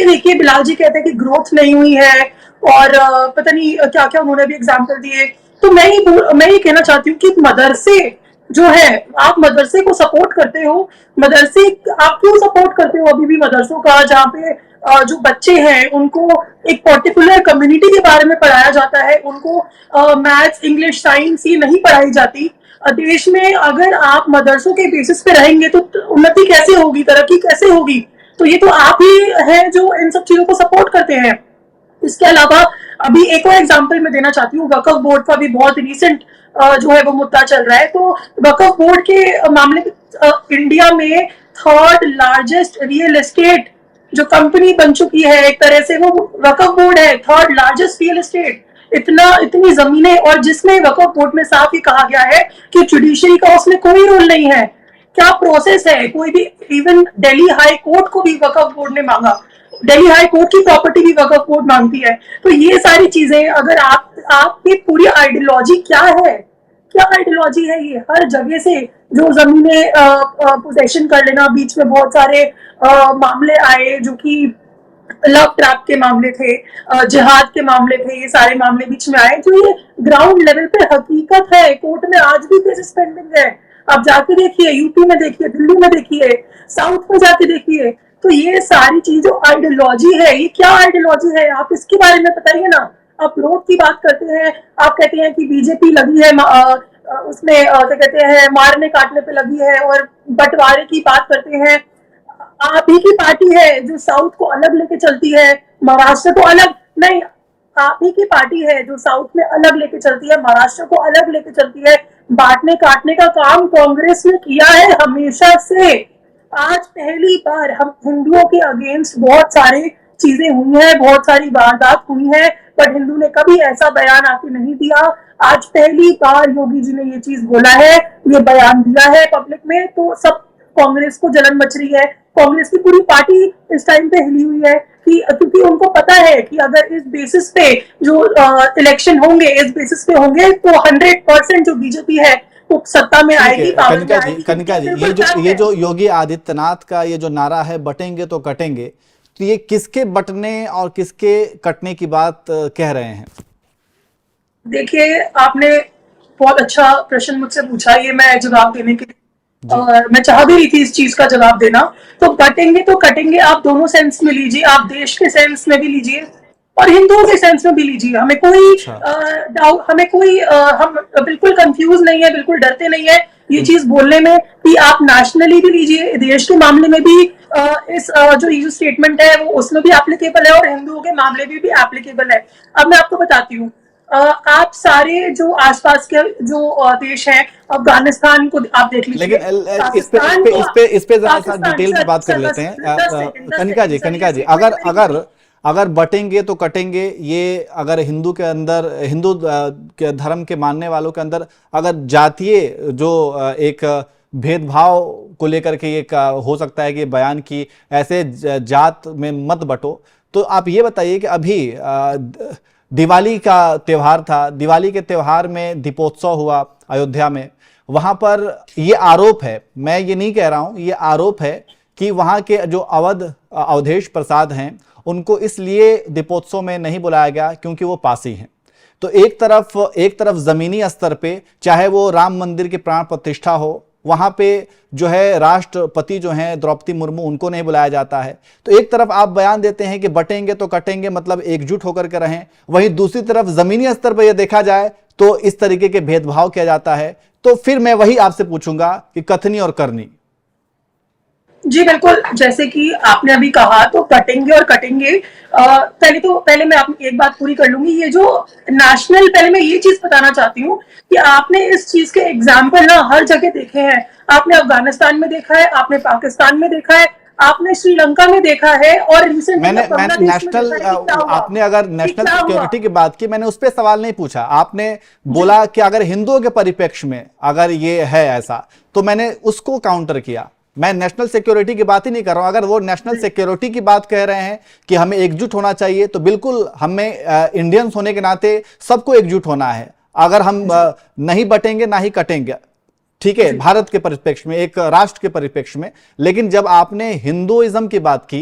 ये देखिए, बिलाल जी कहते हैं कि ग्रोथ नहीं हुई है, और पता नहीं क्या क्या उन्होंने भी एग्जाम्पल दिए। तो मैं ये कहना चाहती हूँ कि मदरसे जो है, आप मदरसे को सपोर्ट करते हो, मदरसे आप क्यों सपोर्ट करते हो अभी भी मदरसों का, जहाँ पे जो बच्चे हैं उनको एक पर्टिकुलर कम्युनिटी के बारे में पढ़ाया जाता है, उनको मैथ्स, इंग्लिश, साइंस ये नहीं पढ़ाई जाती। देश में अगर आप मदरसों के बेसिस पे रहेंगे तो उन्नति कैसे होगी, तरक्की कैसे होगी? तो ये तो आप ही हैं जो इन सब चीजों को सपोर्ट करते हैं। इसके अलावा अभी एक और एग्जांपल मैं देना चाहती हूँ, वक्फ बोर्ड का भी बहुत रिसेंट जो है वो मुद्दा चल रहा है। तो वक्फ बोर्ड के मामले में इंडिया में थर्ड लार्जेस्ट रियल एस्टेट जो कंपनी बन चुकी है, एक तरह से वो वक्फ बोर्ड है, थर्ड लार्जेस्ट रियल एस्टेट। इतनी जमीनें, और जिसमें वक्फ बोर्ड में साफ ही कहा गया है कि जुडिशरी का उसमें कोई रोल नहीं है। क्या प्रोसेस है, कोई भी, इवन दिल्ली हाई कोर्ट को भी वक्फ बोर्ड ने मांगा, दिल्ली हाई कोर्ट की प्रॉपर्टी भी वक्फ बोर्ड मांगती है। तो ये सारी चीजें, अगर आपकी पूरी आइडियोलॉजी क्या है, क्या आइडियोलॉजी है ये, हर जगह से जो जमीनें पोजेशन कर लेना, बीच में बहुत सारे मामले आए जो कि लव ट्रैप के मामले थे, जिहाद के मामले थे, ये सारे मामले बीच में आए, जो ये ग्राउंड लेवल पे हकीकत है। कोर्ट में आज भी केसेस पेंडिंग है। आप जाके देखिए, यूपी में देखिए, दिल्ली में देखिए, साउथ में जाके देखिए। तो ये सारी चीज जो आइडियोलॉजी है, ये क्या आइडियोलॉजी है, आप इसके बारे में बताइए ना। आप ग्रोथ की बात करते हैं, आप कहते हैं कि बीजेपी लगी है उसमें क्या कहते हैं, मारने काटने पे लगी है, और बंटवारे की बात करते हैं। आप ही की पार्टी है जो साउथ को अलग लेके चलती है, महाराष्ट्र को अलग नहीं। आप ही की पार्टी है जो साउथ में अलग लेके चलती है, महाराष्ट्र को अलग लेके चलती है। बांटने काटने का काम कांग्रेस ने किया है हमेशा से। आज पहली बार हम हिंदुओं के अगेंस्ट बहुत सारी चीजें हुई हैं, बहुत सारी वारदात हुई हैं, पर हिंदू ने कभी ऐसा बयान आके नहीं दिया। आज पहली बार योगी जी ने ये चीज बोला है, ये बयान दिया है पब्लिक में। तो सब कांग्रेस को जलन मच रही है, कांग्रेस की पूरी पार्टी इस टाइम पे हिली हुई है, कि क्योंकि उनको पता है कि अगर इस बेसिस पे जो इलेक्शन होंगे, इस बेसिस पे होंगे, तो 100% जो बीजेपी है वो सत्ता में आएगी, पावर में आएगी। कनिका जी, ये जो योगी आदित्यनाथ का ये जो नारा है, बटेंगे तो कटेंगे, तो ये किसके बटने और किसके कटने की बात कह रहे हैं? देखिए, आपने बहुत अच्छा प्रश्न मुझसे पूछा, ये मैं जवाब देने के लिए, और मैं चाह भी रही थी इस चीज का जवाब देना। तो बटेंगे तो कटेंगे, आप दोनों सेंस में लीजिए, आप देश के सेंस में भी लीजिए और हिंदुओं के सेंस में भी लीजिए। हमें कोई डाउट, हम बिल्कुल कंफ्यूज नहीं है, बिल्कुल डरते नहीं है ये चीज बोलने में कि आप नेशनली भी लीजिए, देश के मामले में भी इस जो ये स्टेटमेंट है वो उसमें भी एप्लीकेबल है, और हिंदुओं के मामले में भी एप्लीकेबल है। अब मैं आपको बताती हूँ, आप सारे जो आसपास के जो देश हैं, अफगानिस्तान को आप देख लीजिए, लेकिन इस पे जरा सा डिटेल में बात कर लेते हैं। कनिका जी, अगर बटेंगे तो कटेंगे, ये अगर हिंदू के अंदर, हिंदू के धर्म के मानने वालों के अंदर अगर जातीय जो एक भेदभाव को लेकर के ये हो सकता है कि बयान की ऐसे जात में मत बटो, तो आप ये बताइए कि अभी दिवाली का त्योहार था, दिवाली के त्योहार में दीपोत्सव हुआ अयोध्या में, वहां पर ये आरोप है, मैं ये नहीं कह रहा हूं, ये आरोप है कि वहां के जो अवधेश प्रसाद हैं उनको इसलिए दीपोत्सव में नहीं बुलाया गया क्योंकि वो पासी हैं। तो एक तरफ जमीनी स्तर पे, चाहे वो राम मंदिर की प्राण प्रतिष्ठा हो, वहां पे जो है राष्ट्रपति जो हैं द्रौपदी मुर्मू, उनको नहीं बुलाया जाता है। तो एक तरफ आप बयान देते हैं कि बटेंगे तो कटेंगे, मतलब एकजुट होकर के रहें, वहीं दूसरी तरफ जमीनी स्तर पर यह देखा जाए तो इस तरीके के भेदभाव किया जाता है। तो फिर मैं वही आपसे पूछूंगा कि कथनी और करनी। बिल्कुल, जैसे कि आपने अभी कहा, तो कटेंगे और कटेंगे। पहले मैं आप एक बात पूरी कर लूंगी। ये जो नेशनल, पहले मैं ये चीज बताना चाहती हूँ कि आपने इस चीज के एग्जाम्पल ना हर जगह देखे हैं। आपने अफगानिस्तान में देखा है, आपने पाकिस्तान में देखा है, आपने श्रीलंका में देखा है, और रिसेंटली मैंने नेशनल, आपने अगर नेशनल सिक्योरिटी की बात की, मैंने उस पर सवाल नहीं पूछा। आपने बोला कि अगर हिंदुओं के परिप्रेक्ष्य में अगर ये है ऐसा, तो मैंने उसको काउंटर किया। मैं नेशनल सिक्योरिटी की बात ही नहीं कर रहा हूं। अगर वो नेशनल सिक्योरिटी की बात कह रहे हैं कि हमें एकजुट होना चाहिए, तो बिल्कुल हमें इंडियंस होने के नाते सबको एकजुट होना है। अगर हम नहीं बटेंगे ना ही कटेंगे, ठीक है, भारत के परिप्रेक्ष्य में, एक राष्ट्र के परिप्रेक्ष्य में। लेकिन जब आपने हिंदुइज्म की बात की